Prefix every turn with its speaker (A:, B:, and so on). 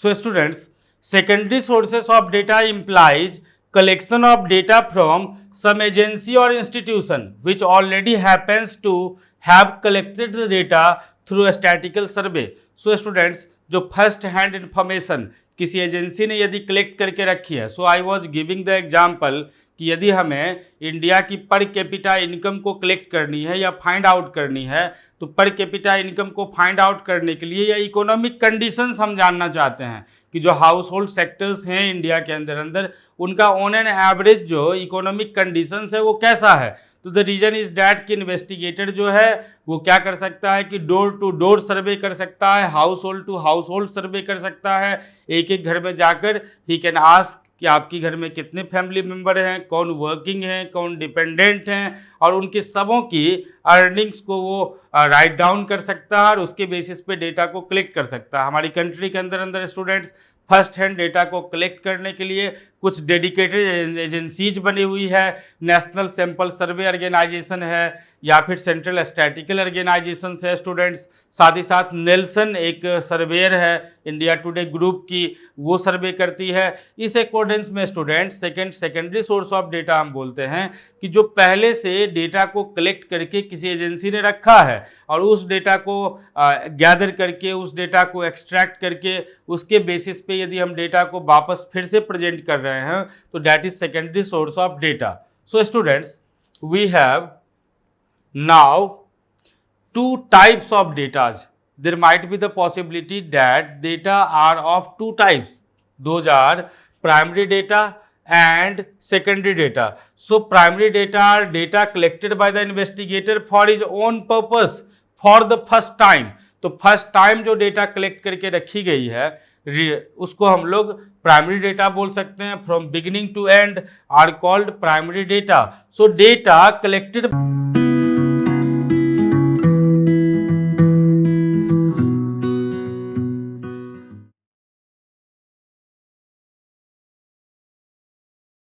A: So students, secondary sources of data implies collection of data from some agency or institution which already happens to have collected the data through a statistical survey. So students, जो first hand information किसी agency ने यदि collect करके रखी है, so I was giving the example कि यदि हमें इंडिया की पर कैपिटा इनकम को कलेक्ट करनी है या फाइंड आउट करनी है, तो पर कैपिटा इनकम को फाइंड आउट करने के लिए या इकोनॉमिक कंडीशंस हम जानना चाहते हैं कि जो हाउस होल्ड सेक्टर्स हैं इंडिया के अंदर उनका ऑन एन एवरेज जो इकोनॉमिक कंडीशंस है वो कैसा है। तो द रीजन इज डैट कि इन्वेस्टिगेटर जो है वो क्या कर सकता है कि डोर टू डोर सर्वे कर सकता है, household to household survey कर सकता है, एक एक घर में जाकर ही कैन आस्क कि आपके घर में कितने फैमिली मेम्बर हैं, कौन वर्किंग हैं, कौन डिपेंडेंट हैं, और उनके सबों की अर्निंग्स को वो राइट डाउन कर सकता है और उसके बेसिस पे डेटा को कलेक्ट कर सकता है। हमारी कंट्री के अंदर स्टूडेंट्स फर्स्ट हैंड डेटा को कलेक्ट करने के लिए कुछ डेडिकेटेड एजेंसीज बनी हुई है, नेशनल सैंपल सर्वे ऑर्गेनाइजेशन है या फिर सेंट्रल स्टैटिकल ऑर्गेनाइजेशन है स्टूडेंट्स। साथ ही साथ नेल्सन एक सर्वेयर है इंडिया टुडे ग्रुप की, वो सर्वे करती है। इस अकॉर्डेंस में students secondary source of data हम बोलते हैं कि जो पहले से डेटा को कलेक्ट करके किसी एजेंसी ने रखा है और उस डेटा को गैदर करके उस डेटा को एक्सट्रैक्ट करके उसके बेसिस पे यदि हम डेटा को वापस फिर से प्रेजेंट कर रहे हैं तो that is secondary source of data. So students, we have now two types of data. There might be the possibility that data are of two types. Those are primary data and secondary data. So primary data are data collected by the investigator for his own purpose for the first time. तो first time जो data collect करके रखी गई है उसको हम लोग primary data बोल सकते हैं। From beginning to end are called primary data. So data collected